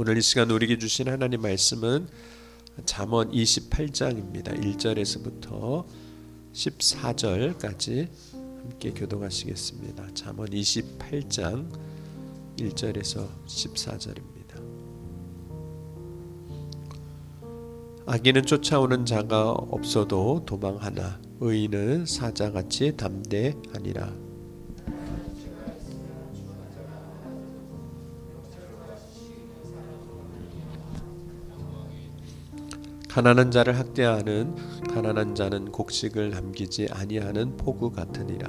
오늘 이 시간 우리에게 주신 하나님 말씀은 잠언 28장입니다. 1절에서부터 14절까지 함께 교독하시겠습니다. 잠언 28장 1절에서 14절입니다. 악인은 쫓아오는 자가 없어도 도망하나 의인은 사자같이 담대하니라. 가난한 자를 학대하는 가난한 자는 곡식을 남기지 아니하는 포구 같으니라.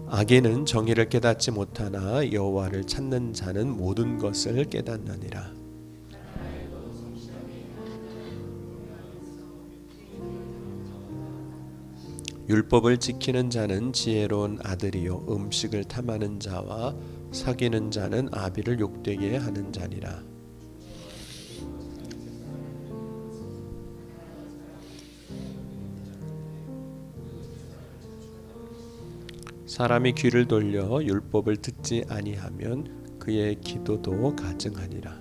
악인은 정의를 깨닫지 못하나 여호와를 찾는 자는 모든 것을 깨닫느니라. 율법을 지키는 자는 지혜로운 아들이요 음식을 탐하는 자와 사귀는 자는 아비를 욕되게 하는 자니라. 사람이 귀를 돌려 율법을 듣지 아니하면 그의 기도도 가증하니라.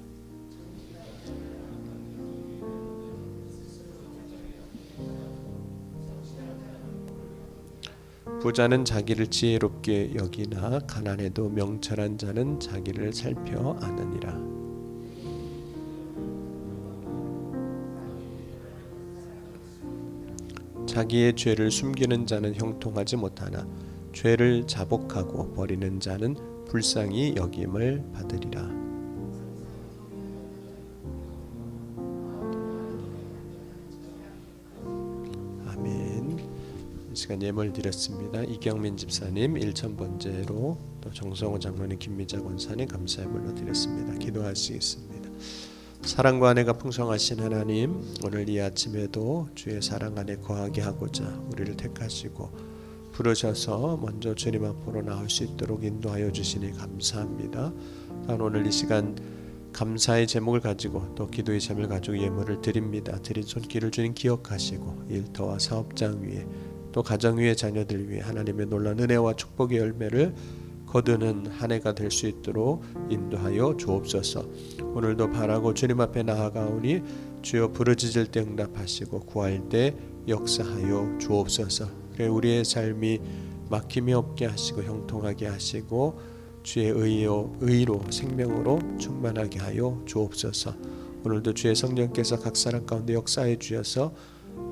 부자는 자기를 지혜롭게 여기나 가난해도 명철한 자는 자기를 살펴 아느니라. 자기의 죄를 숨기는 자는 형통하지 못하나 죄를 자복하고 버리는 자는 불쌍히 여김을 받으리라. 시간 예물 드렸습니다. 이경민 집사님 1000번째로 또 정성호 장로님 김미자 권사님 감사의 물로 드렸습니다. 기도하시겠습니다. 사랑과 은혜가 풍성하신 하나님, 오늘 이 아침에도 주의 사랑 안에 거하게 하고자 우리를 택하시고 부르셔서 먼저 주님 앞으로 나올 수 있도록 인도하여 주시니 감사합니다. 또한 오늘 이 시간 감사의 제목을 가지고 또 기도의 제목을 가지고 예물을 드립니다. 드린 손길을 주님 기억하시고 일터와 사업장 위에 또 가정 위에 자녀들 위해 하나님의 놀라운 은혜와 축복의 열매를 거두는 한 해가 될 수 있도록 인도하여 주옵소서. 오늘도 바라고 주님 앞에 나아가오니 주여 부르짖을 때 응답하시고 구할 때 역사하여 주옵소서. 그래 우리의 삶이 막힘이 없게 하시고 형통하게 하시고 주의 의로 생명으로 충만하게 하여 주옵소서. 오늘도 주의 성령께서 각 사람 가운데 역사해 주셔서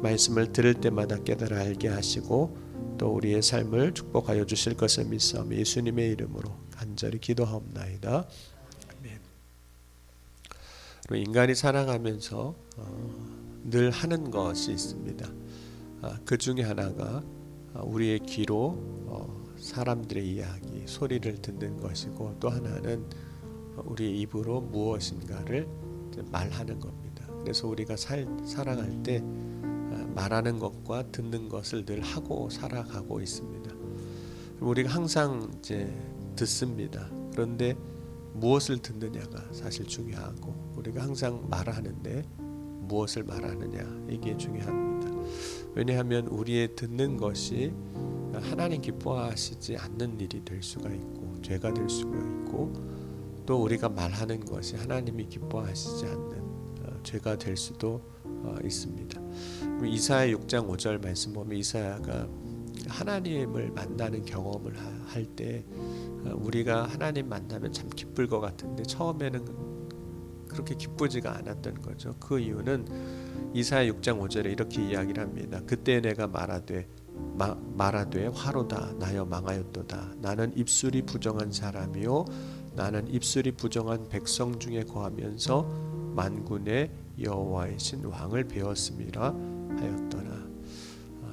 말씀을 들을 때마다 깨달아 알게 하시고 또 우리의 삶을 축복하여 주실 것을 믿사오며 예수님의 이름으로 간절히 기도하옵나이다. 아멘. 인간이 살아가면서 늘 하는 것이 있습니다. 그 중에 하나가 우리의 귀로 사람들의 이야기, 소리를 듣는 것이고 또 하나는 우리의 입으로 무엇인가를 말하는 겁니다. 그래서 우리가 살아갈 때 말하는 것과 듣는 것을 늘 하고 살아가고 있습니다. 우리가 항상 이제 듣습니다. 그런데 무엇을 듣느냐가 사실 중요하고 우리가 항상 말하는데 무엇을 말하느냐 이게 중요합니다. 왜냐하면 우리의 듣는 것이 하나님 기뻐하시지 않는 일이 될 수가 있고 죄가 될 수가 있고 또 우리가 말하는 것이 하나님이 기뻐하시지 않는 죄가 될 수도 있습니다. 이사야 6장 5절 말씀 보면 이사야가 하나님을 만나는 경험을 할 때 우리가 하나님 만나면 참 기쁠 것 같은데 처음에는 그렇게 기쁘지가 않았던 거죠. 그 이유는 이사야 6장 5절에 이렇게 이야기를 합니다. 그때 내가 말하되 화로다 나여 망하였도다. 나는 입술이 부정한 사람이요 나는 입술이 부정한 백성 중에 거하면서 만군의 여호와의 신 왕을 배웠음이라 하였더라.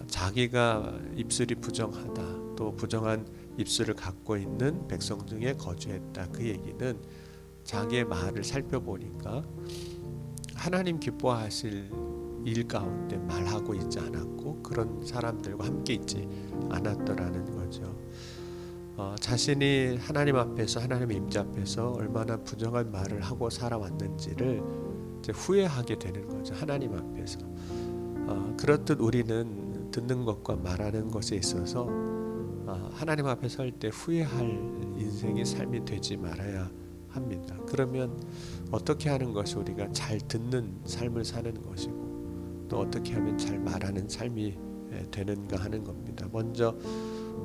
자기가 입술이 부정하다 또 부정한 입술을 갖고 있는 백성 중에 거주했다. 그 얘기는 자기의 말을 살펴보니까 하나님 기뻐하실 일 가운데 말하고 있지 않았고 그런 사람들과 함께 있지 않았더라는 거죠. 자신이 하나님 앞에서 하나님의 임재 앞에서 얼마나 부정한 말을 하고 살아왔는지를 이제 후회하게 되는 거죠. 하나님 앞에서. 그렇듯 우리는 듣는 것과 말하는 것에 있어서 하나님 앞에 설 때 후회할 인생의 삶이 되지 말아야 합니다. 그러면 어떻게 하는 것이 우리가 잘 듣는 삶을 사는 것이고 또 어떻게 하면 잘 말하는 삶이 되는가 하는 겁니다. 먼저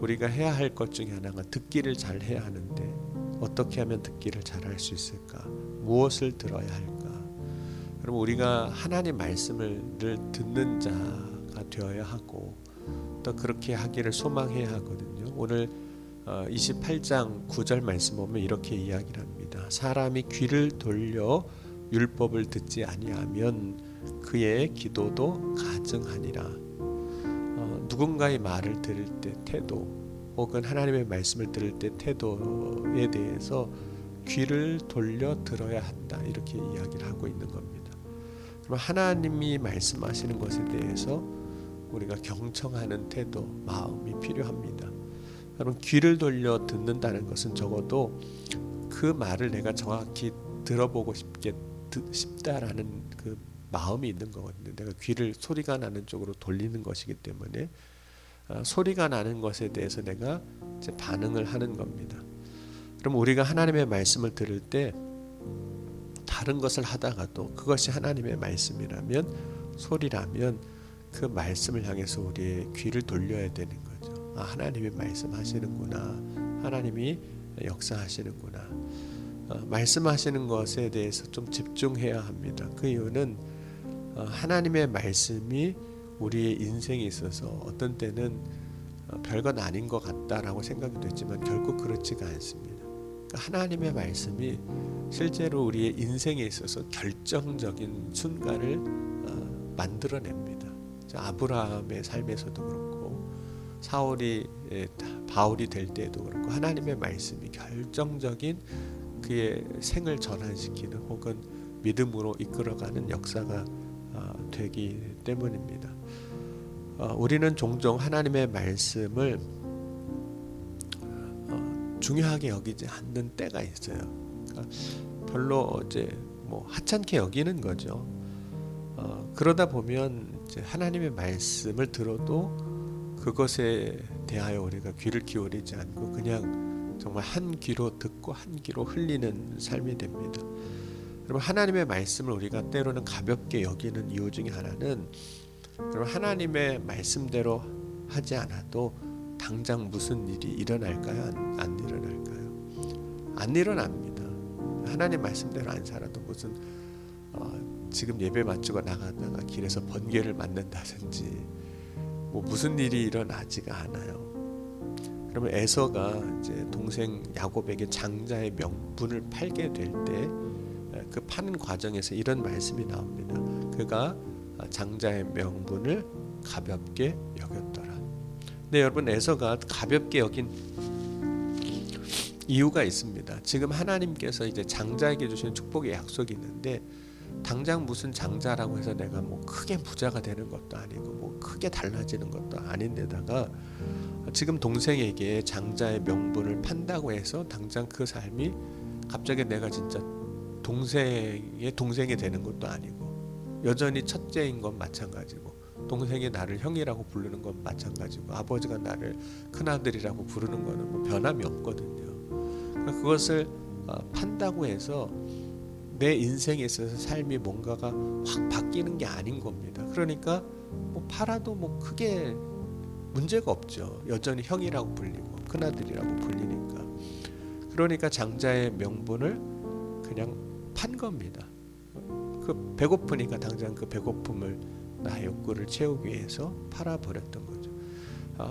우리가 해야 할 것 중에 하나가 듣기를 잘 해야 하는데 어떻게 하면 듣기를 잘 할 수 있을까? 무엇을 들어야 할까? 그럼 우리가 하나님 말씀을 늘 듣는 자가 되어야 하고 또 그렇게 하기를 소망해야 하거든요. 오늘 28장 9절 말씀 보면 이렇게 이야기를 합니다. 사람이 귀를 돌려 율법을 듣지 아니하면 그의 기도도 가증하니라. 누군가의 말을 들을 때 태도 혹은 하나님의 말씀을 들을 때 태도에 대해서 귀를 돌려 들어야 한다 이렇게 이야기를 하고 있는 겁니다. 그럼 하나님이 말씀하시는 것에 대해서 우리가 경청하는 태도, 마음이 필요합니다. 여러분 귀를 돌려 듣는다는 것은 적어도 그 말을 내가 정확히 들어보고 싶다라는 그 마음이 있는 거거든요. 내가 귀를 소리가 나는 쪽으로 돌리는 것이기 때문에 소리가 나는 것에 대해서 내가 이제 반응을 하는 겁니다. 그럼 우리가 하나님의 말씀을 들을 때 다른 것을 하다가도 그것이 하나님의 말씀이라면 소리라면 그 말씀을 향해서 우리의 귀를 돌려야 되는 거죠. 하나님이 말씀하시는구나. 하나님이 역사하시는구나. 말씀하시는 것에 대해서 좀 집중해야 합니다. 그 이유는 하나님의 말씀이 우리의 인생에 있어서 어떤 때는 별건 아닌 것 같다라고 생각이 됐지만 결국 그렇지가 않습니다. 하나님의 말씀이 실제로 우리의 인생에 있어서 결정적인 순간을 만들어냅니다. 아브라함의 삶에서도 그렇고 바울이 될 때에도 그렇고 하나님의 말씀이 결정적인 그의 생을 전환시키는 혹은 믿음으로 이끌어가는 역사가 되기 때문입니다. 우리는 종종 하나님의 말씀을 중요하게 여기지 않는 때가 있어요. 그러니까 별로 이제 하찮게 여기는 거죠. 그러다 보면 이제 하나님의 말씀을 들어도 그것에 대하여 우리가 귀를 기울이지 않고 그냥 정말 한 귀로 듣고 한 귀로 흘리는 삶이 됩니다. 여러분 하나님의 말씀을 우리가 때로는 가볍게 여기는 이유 중에 하나는 여러분 하나님의 말씀대로 하지 않아도 당장 무슨 일이 일어날까요? 안 일어날까요? 안 일어납니다. 하나님 말씀대로 안 살아도 무슨 지금 예배 마치고 나가다가 길에서 번개를 맞는다든지 무슨 일이 일어나지가 않아요. 그러면 에서가 이제 동생 야곱에게 장자의 명분을 팔게 될 때 그 파는 과정에서 이런 말씀이 나옵니다. 그가 장자의 명분을 가볍게 여겼더라. 네, 여러분 에서가 가볍게 여긴 이유가 있습니다. 지금 하나님께서 이제 장자에게 주신 축복의 약속이 있는데 당장 무슨 장자라고 해서 내가 크게 부자가 되는 것도 아니고 크게 달라지는 것도 아닌데다가 지금 동생에게 장자의 명분을 판다고 해서 당장 그 삶이 갑자기 내가 진짜 동생의 동생이 되는 것도 아니고 여전히 첫째인 건 마찬가지고 동생이 나를 형이라고 부르는 건 마찬가지고 아버지가 나를 큰아들이라고 부르는 거는 변함이 없거든요. 그러니까 그것을 판다고 해서 내 인생에 있어서 삶이 뭔가가 확 바뀌는 게 아닌 겁니다. 그러니까 팔아도 크게 문제가 없죠. 여전히 형이라고 불리고 큰아들이라고 불리니까. 그러니까 장자의 명분을 그냥 판 겁니다. 그 배고프니까 당장 그 배고픔을 나의 욕구를 채우기 위해서 팔아버렸던 거죠.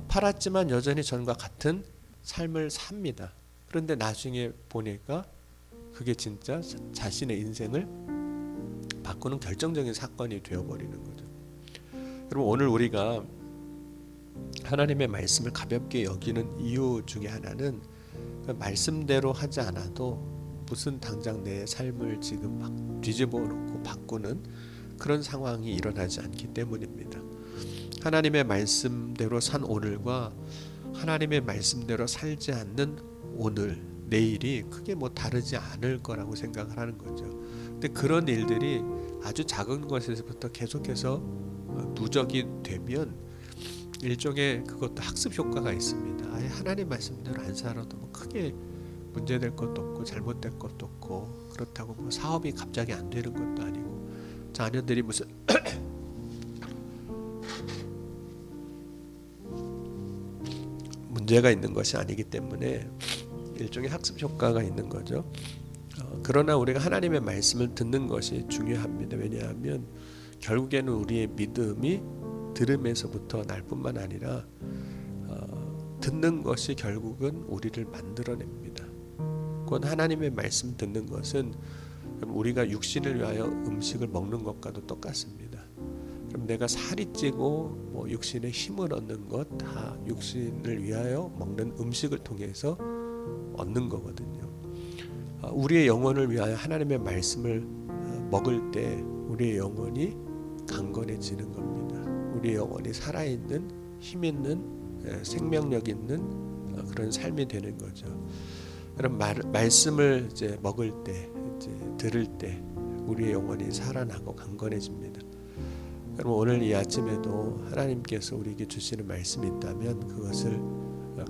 팔았지만 여전히 전과 같은 삶을 삽니다. 그런데 나중에 보니까 그게 진짜 자신의 인생을 바꾸는 결정적인 사건이 되어버리는 거죠. 여러분 오늘 우리가 하나님의 말씀을 가볍게 여기는 이유 중에 하나는 말씀대로 하지 않아도 무슨 당장 내 삶을 지금 막 뒤집어 놓고 바꾸는 그런 상황이 일어나지 않기 때문입니다. 하나님의 말씀대로 산 오늘과 하나님의 말씀대로 살지 않는 오늘, 내일이 크게 다르지 않을 거라고 생각을 하는 거죠. 근데 그런 일들이 아주 작은 것에서부터 계속해서 누적이 되면 일종의 그것도 학습 효과가 있습니다. 아예 하나님 말씀대로 안 살아도 뭐 크게 문제될 것도 없고 잘못될 것도 없고, 그렇다고 뭐 사업이 갑자기 안 되는 것도 아니고 자녀들이 무슨 문제가 있는 것이 아니기 때문에 일종의 학습 효과가 있는 거죠. 그러나 우리가 하나님의 말씀을 듣는 것이 중요합니다. 왜냐하면 결국에는 우리의 믿음이 들음에서부터 날 뿐만 아니라 듣는 것이 결국은 우리를 만들어냅니다. 곧 하나님의 말씀 듣는 것은 우리가 육신을 위하여 음식을 먹는 것과도 똑같습니다. 그럼 내가 살이 찌고 뭐 육신에 힘을 얻는 것 다 육신을 위하여 먹는 음식을 통해서 얻는 거거든요. 우리의 영혼을 위하여 하나님의 말씀을 먹을 때 우리의 영혼이 강건해지는 겁니다. 우리의 영혼이 살아있는 힘 있는 생명력 있는 그런 삶이 되는 거죠. 그럼 말씀을 이제 먹을 때, 이제 들을 때 우리의 영혼이 살아나고 강건해집니다. 그럼 오늘 이 아침에도 하나님께서 우리에게 주시는 말씀이 있다면 그것을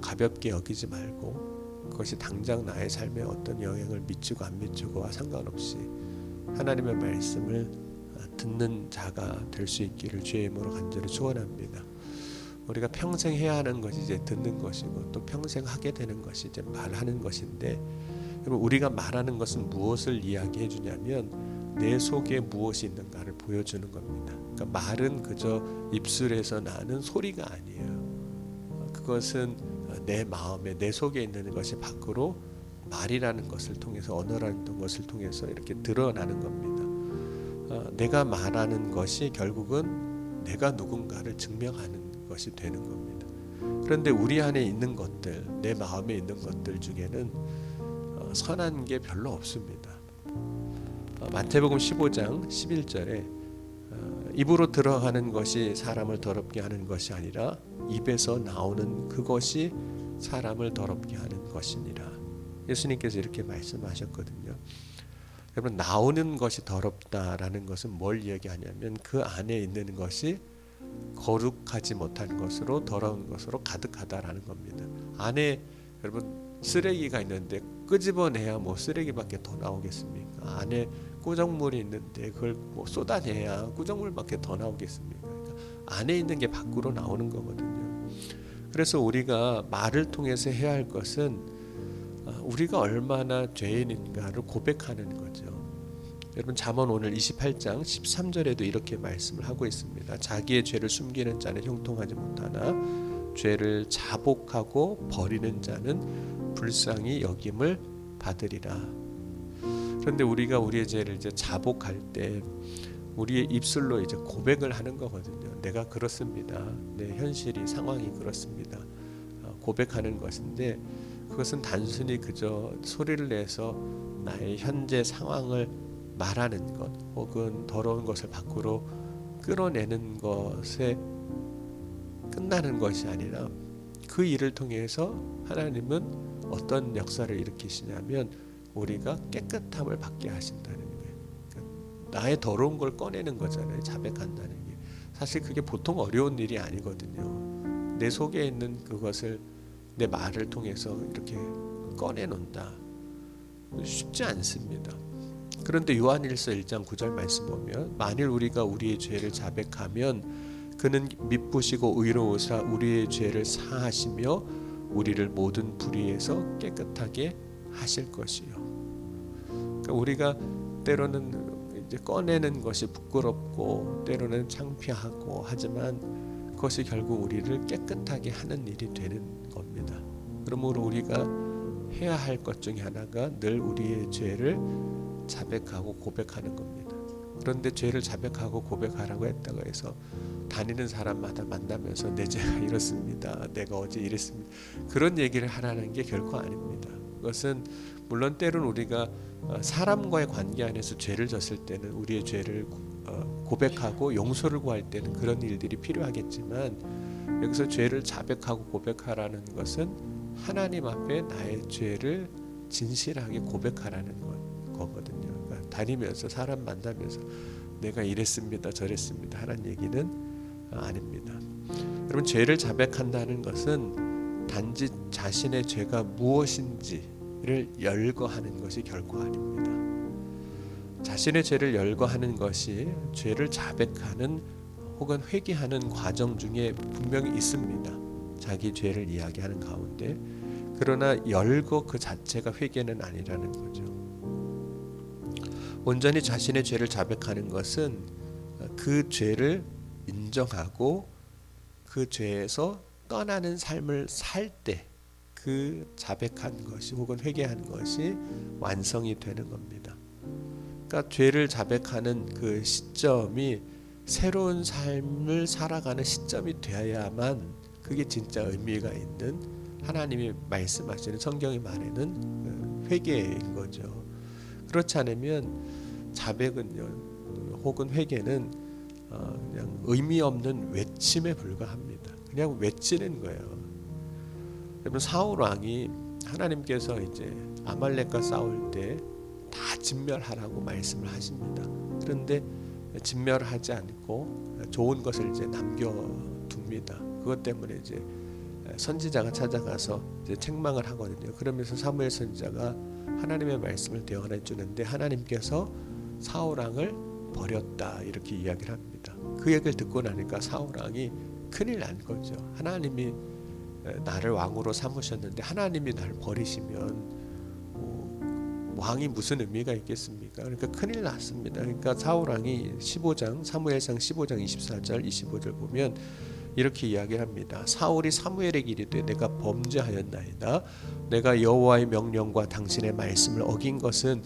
가볍게 여기지 말고, 그것이 당장 나의 삶에 어떤 영향을 미치고 안 미치고와 상관없이 하나님의 말씀을 듣는 자가 될 수 있기를 주의 이름으로 간절히 축원합니다. 우리가 평생 해야 하는 것이 이제 듣는 것이고, 또 평생 하게 되는 것이 이제 말하는 것인데, 그럼 우리가 말하는 것은 무엇을 이야기해 주냐면 내 속에 무엇이 있는가를 보여주는 겁니다. 그러니까 말은 그저 입술에서 나는 소리가 아니에요. 그것은 내 마음에, 내 속에 있는 것이 밖으로 말이라는 것을 통해서, 언어라는 것을 통해서 이렇게 드러나는 겁니다. 내가 말하는 것이 결국은 내가 누군가를 증명하는 것이 되는 겁니다. 그런데 우리 안에 있는 것들, 내 마음에 있는 것들 중에는 선한 게 별로 없습니다. 마태복음 15장 11절에 입으로 들어가는 것이 사람을 더럽게 하는 것이 아니라 입에서 나오는 그것이 사람을 더럽게 하는 것이니라. 예수님께서 이렇게 말씀하셨거든요. 여러분, 나오는 것이 더럽다라는 것은 뭘 얘기하냐면 그 안에 있는 것이 거룩하지 못한 것으로, 더러운 것으로 가득하다라는 겁니다. 안에 여러분 쓰레기가 있는데 끄집어내야 뭐 쓰레기밖에 더 나오겠습니까? 안에 꾸정물이 있는데 그걸 뭐 쏟아내야 꾸정물밖에 더 나오겠습니까? 그러니까 안에 있는 게 밖으로 나오는 거거든요. 그래서 우리가 말을 통해서 해야 할 것은 우리가 얼마나 죄인인가를 고백하는 거죠. 여러분, 잠언 오늘 28장 13절에도 이렇게 말씀을 하고 있습니다. 자기의 죄를 숨기는 자는 형통하지 못하나 죄를 자복하고 버리는 자는 불쌍히 여김을 받으리라. 그런데 우리가 우리의 죄를 이제 자복할 때 우리의 입술로 이제 고백을 하는 거거든요. 내가 그렇습니다. 내 현실이, 상황이 그렇습니다. 고백하는 것인데, 그것은 단순히 그저 소리를 내서 나의 현재 상황을 말하는 것, 혹은 더러운 것을 밖으로 끌어내는 것에 끝나는 것이 아니라, 그 일을 통해서 하나님은 어떤 역사를 일으키시냐면 우리가 깨끗함을 받게 하신다는 거예요. 그러니까 나의 더러운 걸 꺼내는 거잖아요. 자백한다는 게. 사실 그게 보통 어려운 일이 아니거든요. 내 속에 있는 그것을 내 말을 통해서 이렇게 꺼내놓는다. 쉽지 않습니다. 그런데 요한일서 1장 9절 말씀 보면, 만일 우리가 우리의 죄를 자백하면 그는 미쁘시고 의로우사 우리의 죄를 사하시며 우리를 모든 불의에서 깨끗하게 하실 것이요. 그러니까 우리가 때로는 이제 꺼내는 것이 부끄럽고 때로는 창피하고 하지만 그것이 결국 우리를 깨끗하게 하는 일이 되는 겁니다. 그러므로 우리가 해야 할 것 중에 하나가 늘 우리의 죄를 자백하고 고백하는 겁니다. 그런데 죄를 자백하고 고백하라고 했다고 해서 다니는 사람마다 만나면서 내 죄가 이렇습니다, 내가 어제 이랬습니다, 그런 얘기를 하라는 게 결코 아닙니다. 그것은 물론 때로는 우리가 사람과의 관계 안에서 죄를 졌을 때는 우리의 죄를 고백하고 용서를 구할 때는 그런 일들이 필요하겠지만, 여기서 죄를 자백하고 고백하라는 것은 하나님 앞에 나의 죄를 진실하게 고백하라는 거거든요. 그러니까 다니면서 사람 만나면서 내가 이랬습니다, 저랬습니다 하라는 얘기는 아닙니다. 여러분, 죄를 자백한다는 것은 단지 자신의 죄가 무엇인지를 열거하는 것이 결코 아닙니다. 자신의 죄를 열거하는 것이 죄를 자백하는 혹은 회개하는 과정 중에 분명히 있습니다. 자기 죄를 이야기하는 가운데. 그러나 열거 그 자체가 회개는 아니라는 거죠. 온전히 자신의 죄를 자백하는 것은 그 죄를 인정하고 그 죄에서 떠나는 삶을 살 때 그 자백한 것이 혹은 회개한 것이 완성이 되는 겁니다. 그러니까 죄를 자백하는 그 시점이 새로운 삶을 살아가는 시점이 되어야만 그게 진짜 의미가 있는 하나님이 말씀하시는 성경이 말하는 회개인 거죠. 그렇지 않으면 자백은요 혹은 회개는 그냥 의미 없는 외침에 불과합니다. 그냥 외치는 거예요. 여러분 사울 왕이 하나님께서 이제 아말렉과 싸울 때 다 진멸하라고 말씀을 하십니다. 그런데 진멸하지 않고 좋은 것을 이제 남겨둡니다. 그것 때문에 이제 선지자가 찾아가서 이제 책망을 하거든요. 그러면서 사무엘 선지자가 하나님의 말씀을 대언해 주는데 하나님께서 사울 왕을 버렸다 이렇게 이야기를 합니다. 그 얘기를 듣고 나니까 사울 왕이 큰일 난 거죠. 하나님이 나를 왕으로 삼으셨는데 하나님이 나를 버리시면 왕이 무슨 의미가 있겠습니까? 그러니까 큰일 났습니다. 그러니까 사울 왕이 15장 사무엘상 15장 24절 25절 보면 이렇게 이야기를 합니다. 사울이 사무엘에게 이르되 내가 범죄하였나이다. 내가 여호와의 명령과 당신의 말씀을 어긴 것은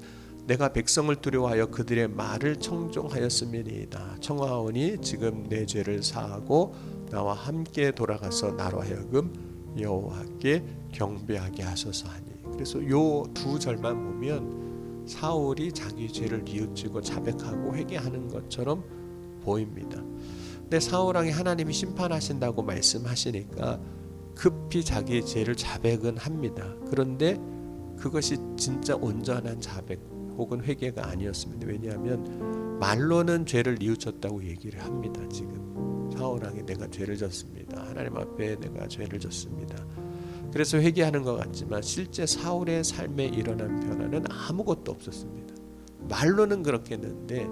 내가 백성을 두려워하여 그들의 말을 청종하였음이니이다. 청하오니 지금 내 죄를 사하고 나와 함께 돌아가서 나로 하여금 여호와께 경배하게 하소서 하니. 그래서 요 두 절만 보면 사울이 자기 죄를 뉘우치고 자백하고 회개하는 것처럼 보입니다. 근데 사울 왕이 하나님이 심판하신다고 말씀하시니까 급히 자기의 죄를 자백은 합니다. 그런데 그것이 진짜 온전한 자백 혹은 회개가 아니었습니다. 왜냐하면 말로는 죄를 뉘우쳤다고 얘기를 합니다. 지금 사울 왕이 내가 죄를 졌습니다. 하나님 앞에 내가 죄를 졌습니다. 그래서 회개하는 것 같지만 실제 사울의 삶에 일어난 변화는 아무것도 없었습니다. 말로는 그렇게 했는데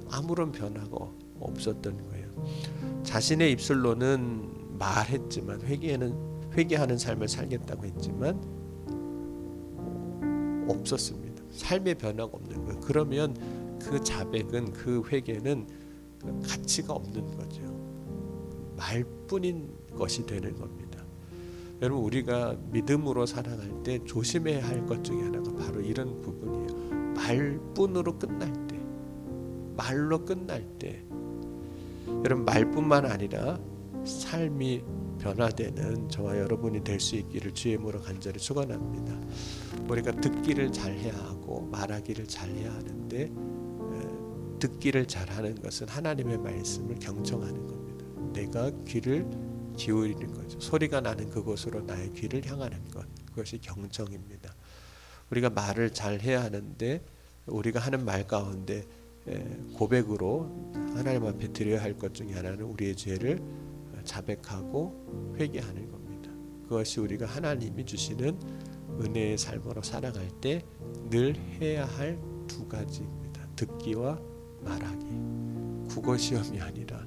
아무런 변화가 없었던 거예요. 자신의 입술로는 말했지만 회개하는 삶을 살겠다고 했지만 없었습니다. 삶의 변화가 없는 거예요. 그러면 그 자백은 그 회개는 가치가 없는 거죠. 말뿐인 것이 되는 겁니다. 여러분 우리가 믿음으로 살아갈 때 조심해야 할 것 중에 하나가 바로 이런 부분이에요. 말뿐으로 끝날 때, 말로 끝날 때, 여러분 말뿐만 아니라 삶이 변화되는 저와 여러분이 될 수 있기를 주의 이름으로 간절히 축원합니다. 우리가 듣기를 잘해야 하고 말하기를 잘해야 하는데 듣기를 잘하는 것은 하나님의 말씀을 경청하는 겁니다. 내가 귀를 기울이는 거죠. 소리가 나는 그곳으로 나의 귀를 향하는 것, 그것이 경청입니다. 우리가 말을 잘해야 하는데 우리가 하는 말 가운데 고백으로 하나님 앞에 드려야 할 것 중에 하나는 우리의 죄를 자백하고 회개하는 겁니다. 그것이 우리가 하나님이 주시는 은혜의 삶으로 살아갈 때 늘 해야 할 두 가지입니다. 듣기와 말하기. 국어 시험이 아니라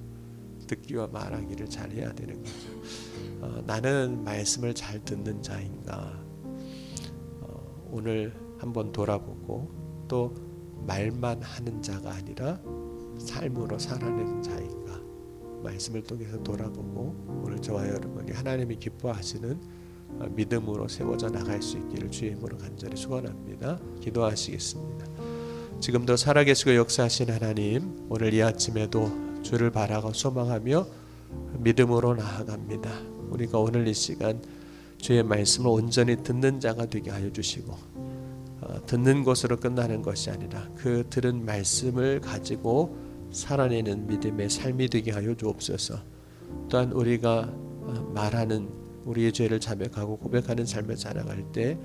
듣기와 말하기를 잘 해야 되는 거죠. 나는 말씀을 잘 듣는 자인가? 오늘 한번 돌아보고 또 말만 하는 자가 아니라 삶으로 살아내는 자인가? 말씀을 통해서 돌아보고 오늘 저와 여러분이 하나님이 기뻐하시는 믿음으로 세워져 나갈 수 있기를 주의 이름으로 간절히 축원합니다. 기도하시겠습니다. 지금도 살아계시고 역사하신 하나님, 오늘 이 아침에도 주를 바라고 소망하며 믿음으로 나아갑니다. 우리가 오늘 이 시간 주의 말씀을 온전히 듣는 자가 되게 하여 주시고 듣는 것으로 끝나는 것이 아니라 그 들은 말씀을 가지고 살아내는 믿음의 삶이 되게 하여 주옵소서. 또한 우리가 말하는 우리의 죄를 자백하고 고백하는 삶을 살아갈 때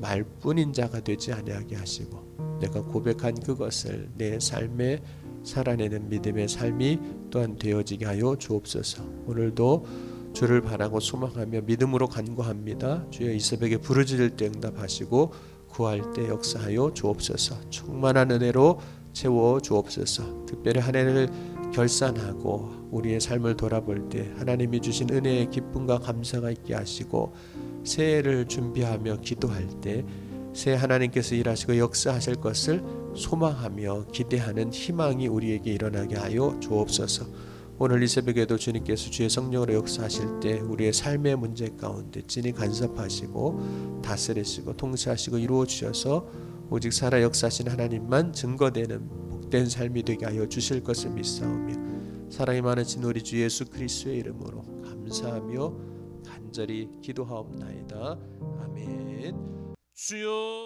말뿐인 자가 되지 아니하게 하시고 내가 고백한 그것을 내 삶에 살아내는 믿음의 삶이 또한 되어지게 하여 주옵소서. 오늘도 주를 바라고 소망하며 믿음으로 간구합니다. 주여 이 새벽에 부르짖을 때 응답하시고 구할 때 역사하여 주옵소서. 충만한 은혜로 채워 주옵소서. 특별히 한 해를 결산하고 우리의 삶을 돌아볼 때 하나님이 주신 은혜의 기쁨과 감사가 있게 하시고 새해를 준비하며 기도할 때 새해 하나님께서 일하시고 역사하실 것을 소망하며 기대하는 희망이 우리에게 일어나게 하여 주옵소서. 오늘 이 새벽에도 주님께서 주의 성령으로 역사하실 때 우리의 삶의 문제 가운데 진히 간섭하시고 다스리시고 통치하시고 이루어 주셔서 오직 살아 역사하신 하나님만 증거되는 복된 삶이 되게 하여 주실 것을 믿사오며 사랑이 많으신 우리 주 예수 그리스도의 이름으로 감사하며 간절히 기도하옵나이다. 아멘. 주여